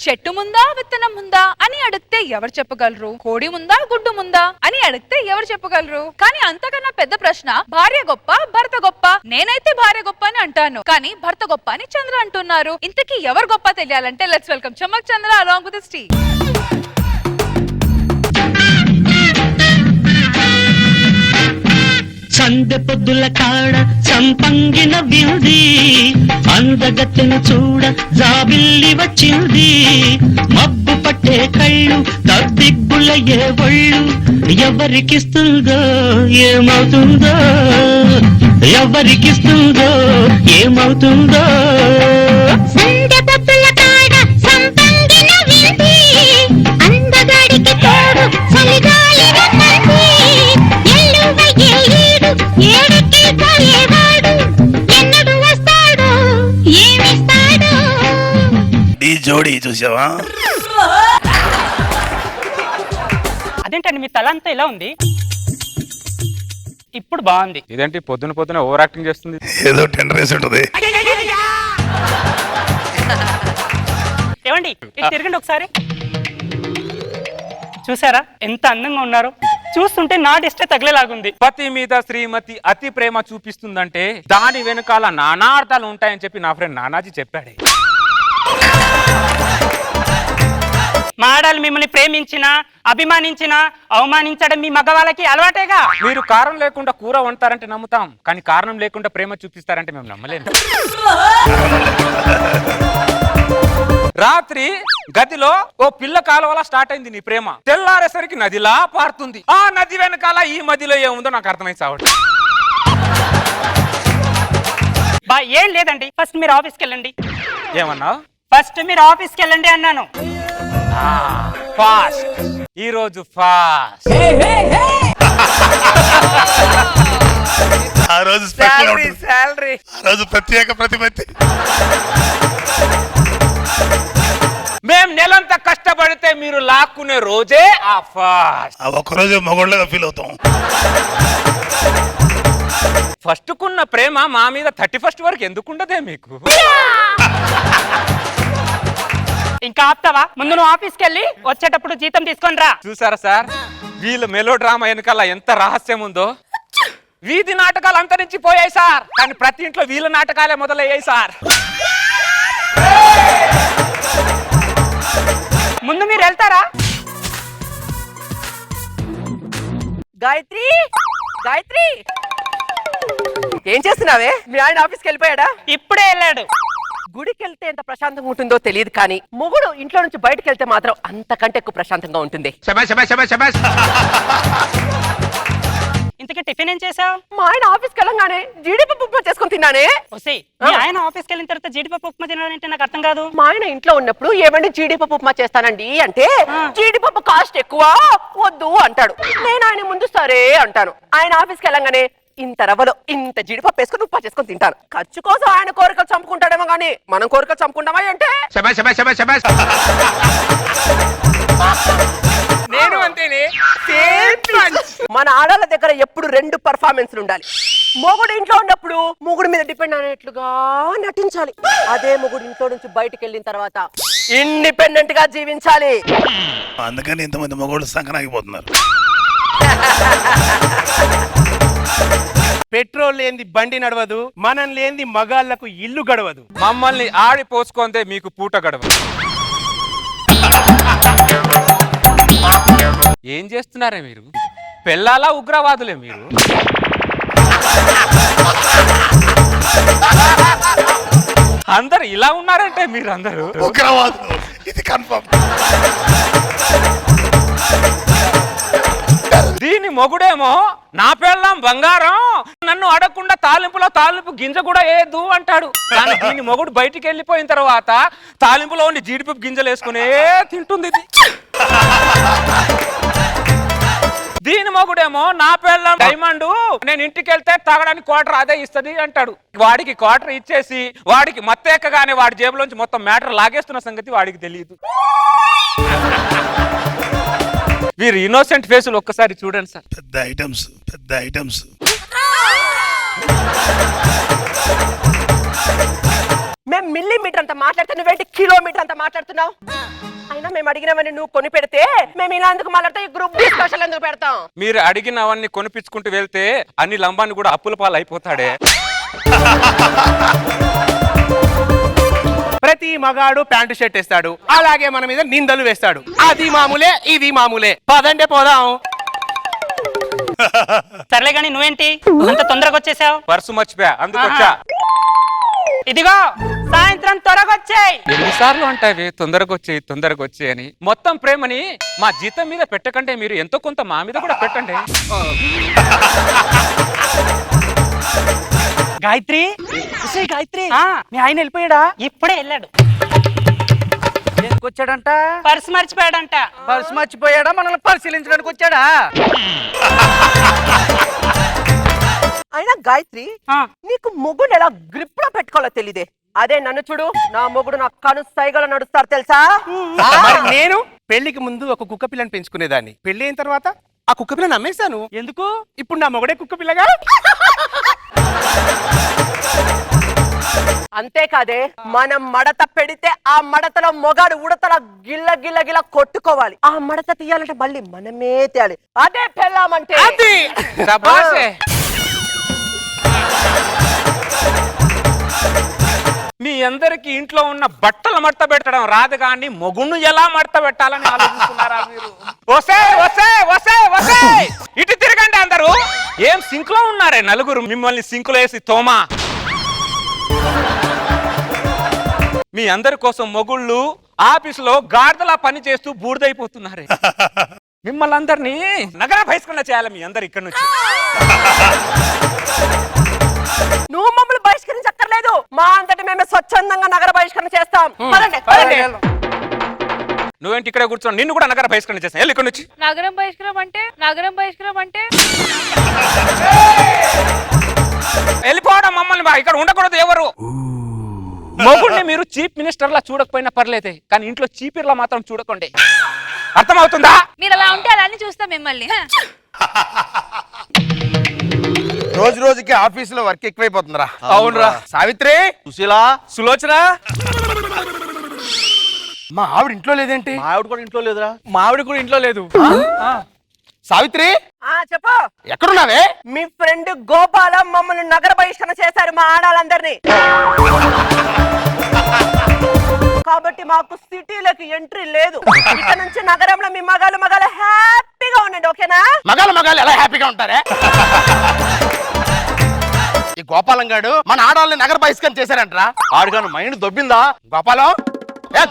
చెట్టు ముందా విత్తనం ముందా అని అడిగితే ఎవరు చెప్పగలరు? కోడి ముందా గుడ్డు ముందా అని అడిగితే ఎవరు చెప్పగలరు? కానీ అంతకన్నా పెద్ద ప్రశ్న, భార్య గొప్ప భర్త గొప్ప? నేనైతే భార్య గొప్ప అని అంటాను, కానీ భర్త గొప్ప అని చంద్ర అంటున్నారు. ఇంతకీ ఎవరు గొప్ప తెలియాలంటే let's welcome Chammak Chandra along with Steve. సందె పొద్దుల కాడ సంపంగిన బిల్ది అందగత్తెను చూడ జాబిల్లి వచ్చింది. మబ్బు పట్టే కళ్ళు తబ్బిబ్బుల ఏ ఒళ్ళు ఎవరికిస్తుందో ఏమవుతుందో, ఎవరికిస్తుందో ఏమవుతుందో. సందె పొద్దుల కాడ సంపంగిన బిల్ది అందగాడికి తోడు చలిగాలిన తంది. ఏడికి పోయేవాడు ఎన్నడు వస్తాడు ఏమిస్తాడు? ఈ జోడి చూసావా? అదేంటండి మీ తల అంతా ఇలా ఉంది? ఇప్పుడు బాగుంది. ఇదేంటి పొద్దున పొద్దున ఓవర్ యాక్టింగ్ చేస్తుంది? ఏదో టెండర్ వేసి ఉంటుంది. ఏమండి ఇటు తిరగండి ఒకసారి. చూసారా ఎంత అందంగా ఉన్నారు? చూస్తుంటే నా డిస్టే తగిలేలాగుంది. పతి మీద శ్రీమతి అతి ప్రేమ చూపిస్తుందంటే దాని వెనుకాల నానా అర్థాలు ఉంటాయని చెప్పి నా ఫ్రెండ్ నానాజీ చెప్పాడే. మాడాలు మిమ్మల్ని ప్రేమించినా అభిమానించినా అవమానించడం మీ మగవాళ్ళకి అలవాటేగా. మీరు కారణం లేకుండా కూర వండుతారంటే నమ్ముతాం, కానీ కారణం లేకుండా ప్రేమ చూపిస్తారంటే మేము నమ్మలేము. రాత్రి గదిలో ఓ పిల్ల కాలువలా స్టార్ట్ అయింది నీ ప్రేమ. తెల్లారేసరికి నదిలా పారుతుంది. ఆ నది వెనకాల ఈ మధ్యలో ఏముందో నాకు అర్థమైంది సావడు. బా ఏం లేదండి, ఫస్ట్ మీరు ఆఫీస్కి వెళ్ళండి. ఏమన్నావు? ఫస్ట్ మీరు ఆఫీస్కి వెళ్ళండి అన్నాను. ఫాస్ట్ ఈ రోజు ఫాస్ట్. ఆ రోజు శాలరీ ఆ రోజు ప్రత్యేక ప్రతిపత్తి. మేం నెలంతా కష్టపడితే మీరు లాక్కునే రోజే ఆ ఫాస్ట్. ఆ ఒక్కరోజే మగోళ్ళగా ఫీల్ అవుతాం. ఫస్ట్ కున్న ప్రేమ మా మీద 31st వరకు ఎందుకుండదే మీకు? ఇంకా ఆపుతావా? ముందు నువ్వు ఆఫీస్కి వెళ్ళి వచ్చేటప్పుడు జీతం తీసుకొని రా. చూసారా సార్, వీళ్ళ మెలో డ్రామా వెనకాల ఎంత రహస్యం ఉందో. వీధి నాటకాలు అంతరించిపోయాయి సార్, కానీ ప్రతి ఇంట్లో వీళ్ళ నాటకాలే మొదలయ్యాయి సార్. ముందు మీరు వెళ్తారా? గాయత్రి, గాయత్రి ఏం చేస్తున్నావే? మీ ఆయన ఆఫీస్కి వెళ్ళిపోయాడా? ఇప్పుడే వెళ్ళాడు. గుడికి వెళ్తే ఎంత ప్రశాంతంగా ఉంటుందో తెలియదు, కానీ మొగుడు ఇంట్లో నుంచి బయటకు వెళ్తే మాత్రం అంతకంటే ఎక్కువ ప్రశాంతంగా ఉంటుంది. ఇంతకీ టిఫిన్ ఏం చేసావు? మా ఆయన ఆఫీస్కి వెళ్ళంగానే జీడిపప్పు ఉప్మా చేసుకుని తిన్నానే. మీ ఆయన ఆఫీస్కి వెళ్ళిన తర్వాత జీడిపప్పు ఉప్మా తినాలంటే నాకు అర్థం కాదు. మా ఆయన ఇంట్లో ఉన్నప్పుడు ఏమండి జీడిపప్పు ఉప్మా చేస్తానండి అంటే జీడిపప్పు కాస్ట్ ఎక్కువ వద్దు అంటాడు. నేను ఆయన ముందు సరే అంటాను. ఆయన ఆఫీస్కి వెళ్ళంగానే ఇంత రవ్వలో ఇంత జీడిపప్పు వేసుకుని ఉప్మా చేసుకుని తింటాను. ఖర్చు కోసం ఆయన కోరికలు చంపుకుంటాడేమో గానీ మనం కోరికలు చంపుకుంటామా అంటే? నేను అంతేనే. మన ఆడవాళ్ళ దగ్గర ఎప్పుడు 2 పర్ఫార్మెన్స్లు ఉండాలి. మొగుడు ఇంట్లో ఉన్నప్పుడు మొగుడు మీద డిపెండ్ అనేట్లుగా నటించాలి. అదే మొగుడు ఇంట్లో నుంచి బయటకు వెళ్ళిన తర్వాత ఇండిపెండెంట్ గా జీవించాలి. అందుకని ఇంతమంది మగోళ్ళు సంకనాగిపోతున్నారు. పెట్రోల్ లేని బండి నడవదు, మనం లేని మగాళ్లకు ఇల్లు గడవదు. మమ్మల్ని ఆడి పోసుకుంటే మీకు పూట గడవదు. ఏం చేస్తున్నారే మీరు? పెళ్ళాలా ఉగ్రవాదులే మీరు? అందరు ఇలా ఉన్నారంటే మీరు అందరూ ఉగ్రవాదులు, ఇది కన్ఫర్మ్. దీని మొగుడేమో నా పెళ్ళాం బంగారం, నన్ను అడగకుండా తాలింపు గింజ కూడా వేయద్దు అంటాడు. కానీ దీని మొగుడు బయటికి వెళ్ళిపోయిన తర్వాత తాలింపులో ఉండి జీడిపప్పు గింజలు వేసుకునే తింటుంది. దీని మొగుడేమో నా పెళ్ళాం డైమండ్, నేను ఇంటికి వెళ్తే తాగడానికి క్వార్టర్ అదే ఇస్తుంది అంటాడు. వాడికి క్వార్టర్ ఇచ్చేసి వాడికి మత్తెక్కగానే వాడి జేబులోంచి మొత్తం మ్యాటర్ లాగేస్తున్న సంగతి వాడికి తెలియదు. వీరు ఇన్నోసెంట్ ఫేసులు ఒక్కసారి చూడండి సార్. పెద్ద ఐటమ్స్. మేము మిల్లీమీటర్ అంత మాట్లాడితే నువ్వేంటి కిలోమీటర్ అంత మాట్లాడుతున్నావు? అయినా మేము అడిగినవన్నీ నువ్వు కొని పెడితే మేము ఇలా ఎందుకు మాట్లాడతాం? ఈ గ్రూప్ డిస్కషన్ ఎందుకు పెడతాం? మీరు అడిగినవన్నీ కొనిపించుకుంటూ వెళ్తే అన్ని లంబాన్ని కూడా అప్పుల పాలు అయిపోతాడే. ప్రతి మగాడు ప్యాంటు షర్ట్ వేస్తాడు, అలాగే మన మీద నిందలు వేస్తాడు. అది మామూలే, ఇది మామూలే. పదండే పోదాం. సర్లే గాని నువ్వేంటి అంత తొందరగా వచ్చేసావు? పర్సు మర్చిపోయా, అందుకొచ్చా. ఇదిగో సాయంత్రం త్వరగా వచ్చాయి. ఎన్నిసార్లు అంటావి తొందరగా వచ్చేయి అని? మొత్తం ప్రేమని మా జీతం మీద పెట్టకంటే మీరు ఎంతో కొంత మా మీద కూడా పెట్టండి. గాయత్రి గాయత్రి మీ ఆయన వెళ్ళిపోయాడా? ఇప్పుడే వెళ్ళాడు. ఎందుకు వచ్చాడంట? పర్సు మర్చిపోయాడంట. పర్సు మర్చిపోయాడా? మనల్ని పరిశీలించడానికి వచ్చాడా? అయినా గాయత్రి, నీకు మొగుడు ఎలా గ్రిప్ లో పెట్టుకోవాలో తెలీదే. అదే నన్ను చూడు, నా మొగుడు నా కను సైగలు నడుస్తారు తెలుసా? మరి నేను పెళ్లికి ముందు ఒక కుక్క పిల్లని పెంచుకునేదాన్ని. పెళ్లి అయిన తర్వాత ఆ కుక్క పిల్లని అమ్మేశాను. ఎందుకు? ఇప్పుడు నా మొగడే కుక్క పిల్లగా. అంతేకాదే, మనం మడత పెడితే ఆ మడతలో మొగాడు ఉడతల గిల్ల గిల్ల గిల్ల కొట్టుకోవాలి. ఆ మడత తీయాలంటే మళ్ళీ మనమే తేయాలి. అదే పెళ్ళామంటే. శభాషే. మీ అందరికి ఇంట్లో ఉన్న బట్టలు మడత పెట్టడం రాదు కానీ మొగుణ్ణి ఎలా మడత పెట్టాలని ఆలోచిస్తున్నారా మీరు? ఇటు తిరగండి అందరూ. ఏం సింక్ లో ఉన్నారే నలుగురు, మిమ్మల్ని సింక్ లో వేసి తోమా. మీ అందరి కోసం మొగుళ్ళు ఆఫీసులో గాడిదలా పని చేస్తూ బూడిదైపోతున్నారే. మిమ్మల్ని అందరినీ నగర బహిష్కరణ చేయాలి మీ అందరు ఇక్కడ నుంచి. నువ్వు మమ్మల్ని బహిష్కరించక్కర్లేదు, మా అంతటి మేమే స్వచ్ఛందంగా నగర బహిష్కరణ చేస్తాం. పదండి, పదండి. నువ్వేంటి ఇక్కడే కూర్చో, నిన్ను కూడా నగర బహిష్కరణ చేస్తాను. వెళ్ళి ఇక్కడ నుంచి. నగరం బహిష్కరం అంటే వెళ్ళిపోవడం, మమ్మల్ని ఇక్కడ ఉండకూడదు ఎవరు. మొగుడిని మీరు చీఫ్ మినిస్టర్ లా చూడకపోయినా పర్లేదే, కానీ ఇంట్లో చీపిర్లా మాత్రం చూడకండి. అర్థమవుతుందా? మీరు అలా ఉంటే అలా చూస్తాం మిమ్మల్ని. రోజు రోజుకి ఆఫీసులో వర్క్ ఎక్కువైపోతుందిరా. అవునరా. సావిత్రి, సుశీల, సులోచన, మా ఆవిడ ఇంట్లో లేదేంటి? మా ఆవిడ కూడా ఇంట్లో లేదురా. మా ఆవిడ కూడా ఇంట్లో లేదు. సావిత్రి, చెప్పు. ఎక్కడున్నావే? మీ ఫ్రెండ్ గోపాలం మమ్మల్ని నగర బహిష్కరణ చేశారు, మా ఆడాలందరినీ. కాబట్టి మాకు సిటీలోకి ఎంట్రీ లేదు. ఇక్కడ నుంచి నగరంలో మీ మగాలు హ్యాపీగా ఉండండి, ఓకేనా? మగాలు ఎలా హ్యాపీగా ఉంటారే? ఈ గోపాలం గాడు మన ఆడాలని నగర బహిష్కరణ చేశారంటరా. ఆడుగాను మైండ్ దొబ్బిందా? గోపాలం,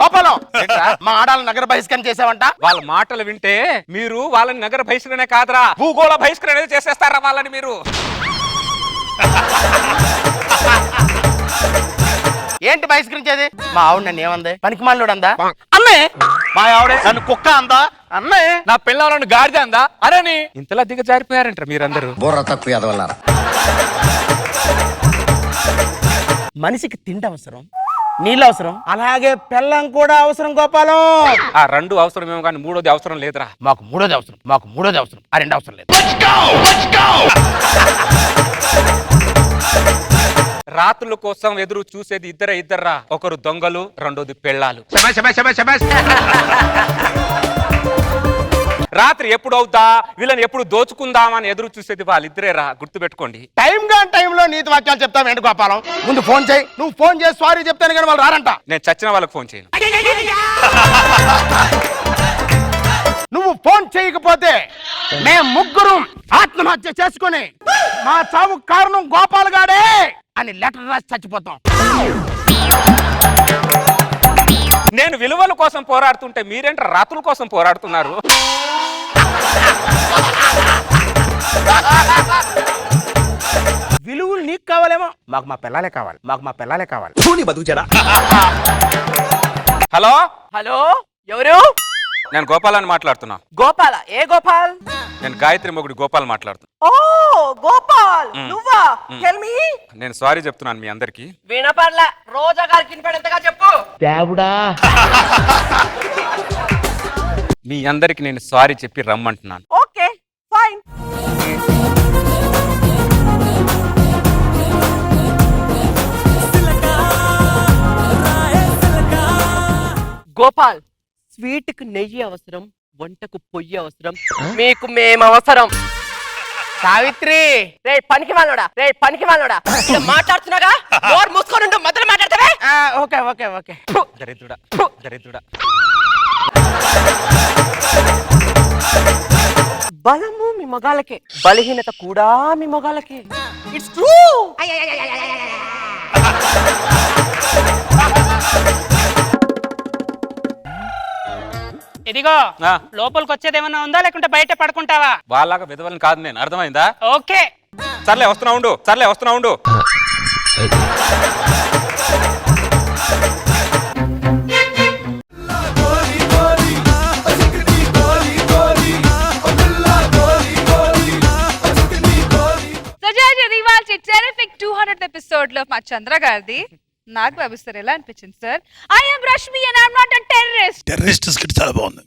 గోపాలం, మా ఆడాలని నగర బహిష్కరణ చేసావంట. వాళ్ళ మాటలు వింటే మీరు వాళ్ళని నగర బహిష్కరణే కాదురా, భూగోళ బహిష్కరణ చేసేస్తారా వాళ్ళని మీరు. ఏంటి బహిష్కరించేది? మా ఆవిడ నన్ను ఏమంది? పనికి మాలోడు అందా? అమ్మే, మా ఆవిడే నన్ను కుక్క అందా? అమ్మే, నా పిల్లలను గాడిద అందా? అరేని ఇంతలా దిగజారిపోయారంటారు మీరందరూ. బుర్ర తక్కువ ఎదవల్లారా. మనిషికి తిండి అవసరం, నీళ్ళు అవసరం, అలాగే పెళ్ళం కూడా అవసరం గోపాలం. ఆ రెండు అవసరమేమో కానీ మూడోది అవసరం లేదురా. మాకు మూడోది అవసరం, ఆ రెండు అవసరం లేదు. రాత్రుల కోసం ఎదురు చూసేది ఇద్దర్రా. ఒకరు దొంగలు, రెండోది పెళ్ళాలు. రాత్రి ఎప్పుడు అవుతా, వీళ్ళని ఎప్పుడు దోచుకుందామని ఎదురు చూసేది వాళ్ళిద్దరేరా, గుర్తుపెట్టుకోండి. టైంలో నీతి వాక్యాలు చెప్తావు ఏంటి గోపాలం? ముందు ఫోన్ చేయి. నువ్వు ఫోన్ చేసి సారీ చెప్తాను కానీ వాళ్ళు రారంట. నేను చచ్చిన వాళ్ళకి ఫోన్ చేయను. నువ్వు ఫోన్ చేయకపోతే మేము ముగ్గురు ఆత్మహత్య చేసుకుని మా చావు కారణం గోపాల్ గాడే అని లెటర్ రాసి చచ్చిపోతాం. నేను విలువల కోసం పోరాడుతుంటే మీరేంట్రా రాత్రుల కోసం పోరాడుతున్నారు? విలువలు నీకు కావాలేమో, మాకు మా పిల్లలే కావాలి. హలో హలో, ఎవరు? నేను గోపాల్ అని మాట్లాడుతున్నా. గోపాల? ఏ గోపాల్? నేను గాయత్రి మొగుడు గోపాల్ మాట్లాడుతున్నా. ఓ గోపాల్, నువ్వా? Tell me. నేను సారీ చెప్తున్నాను మీ అందరికి. వినపడలే, రోజా గారికి వినపడేంతగా చెప్పు. దేవుడా, మీ అందరికి నేను సారీ చెప్పి రమ్మంటున్నాను. Okay, fine. గోపాల్ స్వీట్ కు నెయ్యి అవసరం, వంటకు పొయ్యి అవసరం, మీకు మేము అవసరం. సావిత్రి రే పనికి వాళ్ళోడా మాట్లాడుతున్నాగా నోరు మూసుకొని మొదలు మాట్లాడతావే. Okay okay okay. దరిద్రుడా దరిద్రుడా. బలము మీ మగాళ్ళకే, బలహీనత కూడా మీ మగాళ్ళకే. It's true. ఇదిగో ఆ. లోపలికి వచ్చేది ఏమన్నా ఉందా లేకుంటే బయట పడుకుంటావా? వాళ్ళగా విధవలను కాదు నేను, అర్థమైందా? ఓకే. సర్లే వస్తున్నా ఉండు. సజాజ్ ఇది ఇవాళ టెరిఫిక్ 200th ఎపిసోడ్ లో మా చంద్ర గారిది. నాకు బాబు సార్ ఎలా అనిపించింది sir? I am Rashmi and I am not a terrorist. Terrorist skit చాలా బాగుంది.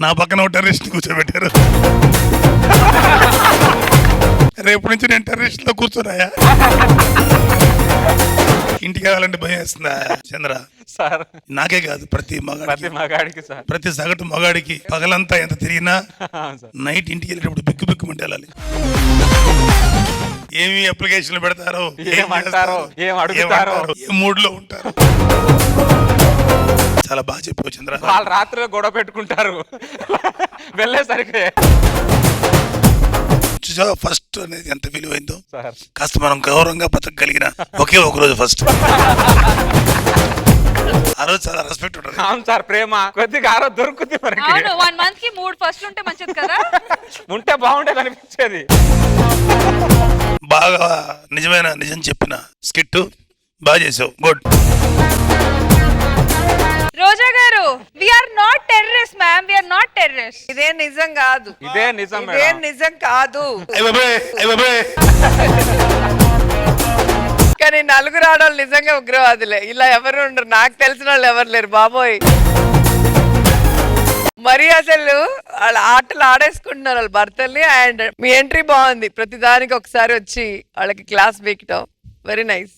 నా పక్కన ఒక టెర్రరిస్ట్ కూర్చోబెట్టారు. రేపు నుంచి నేను టెర్రరిస్ట్ లో కూర్చోనాయా? ఇంటికి వెళ్ళాలంటే భయం వేస్తుందా చంద్ర? సార్ నాకే కాదు, ప్రతి మగాడికి సార్, ప్రతి సగటు మగాడికి పగలంతా ఎంత తిరిగినా సార్. నైట్ ఇంటికి వెళ్ళేటప్పుడు బిక్కుమంటే వెళ్ళాలి. ఏమి అప్లికేషన్లు పెడతారో, ఏమంటారో, ఏం అడుగుతారో, ఏ మూడ్ లో ఉంటారో. చాలా బాగా చెప్పావు చంద్ర. వాళ్ళు రాత్రిలో గొడవ పెట్టుకుంటారు వెళ్ళేసరికి. చూసావా ఫస్ట్ అనేది ఎంత విలువైందో? సార్ కాస్త మనం గౌరవంగా బతకగలిగిన ఒకే ఒక రోజు ఫస్ట్. ఆ రోజు చాలా రెస్పెక్ట్ ఉంటుంది. అవును సార్, ప్రేమ కొద్దిగా ఆ రోజు దొరుకుతుంది మనకి. అవును, 1 month కి 3 ఫస్ట్ ఉంటే మంచిది కదా. ఉంటే బాగుండేది అనిపించేది. బాగా నిజం చెప్పిన స్కిట్ బాగా చేసావు, గుడ్. రోజా గారు, we are not terrorist ma'am, we are not terrorist. ఇదే నిజం కాదు, ఇదే నిజం ఇదే మేడం. నిజం కాదు. అయ్ బాబాయ్. కానీ నలుగురు ఆడవాళ్ళు నిజంగా ఉగ్రవాదులే. ఇలా ఎవరు ఉండరు, నాకు తెలిసిన వాళ్ళు ఎవరు లేరు బాబోయ్. మరి అసలు వాళ్ళ ఆటలు ఆడేసుకుంటున్నారు వాళ్ళ భర్తల్ని. అండ్ మీ ఎంట్రీ బాగుంది, ప్రతి దానికి ఒకసారి వచ్చి వాళ్ళకి క్లాస్ పీకటం. Very nice.